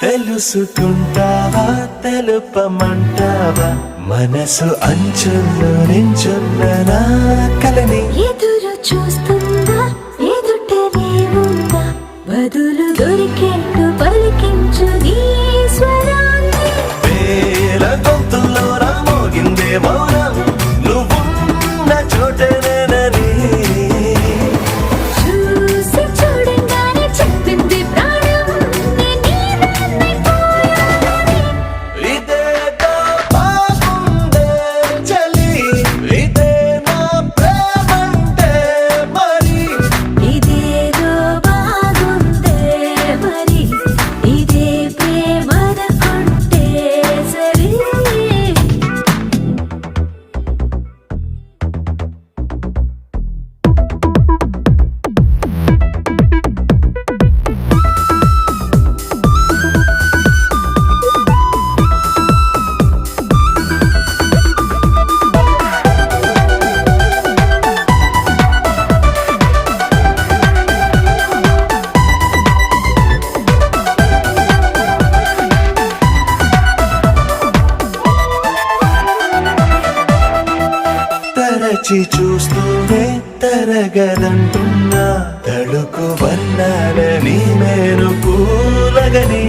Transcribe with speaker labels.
Speaker 1: తెలుసుకుంటావా తెలుపమంటావా మనసు అంచుల్లో నించున్న నా కలని
Speaker 2: ఎదురు చూస్తుందా ఎదుటనే ఉందా బదులు దొరికేట్టు పలికించు నీ స్వరాన్ని
Speaker 1: వేల గొంతుల్లో రామోగిందే మౌనం నువ్వున్న చోటనేనని
Speaker 2: చూసి చూడంగానే చెప్పింది ప్రాణం నీదాన్నైపోయానని
Speaker 1: ఇదేదో బాగుందే చలి ఇదే నా ప్రేమంటే మరి
Speaker 2: ఇదేదో బాగుందే మరి ఇదే ప్రేమనుకుంటే సరే
Speaker 1: తరచి చూస్తూనే తరగదంటున్నా తడుకు వర్ణాలని నేను పూలగని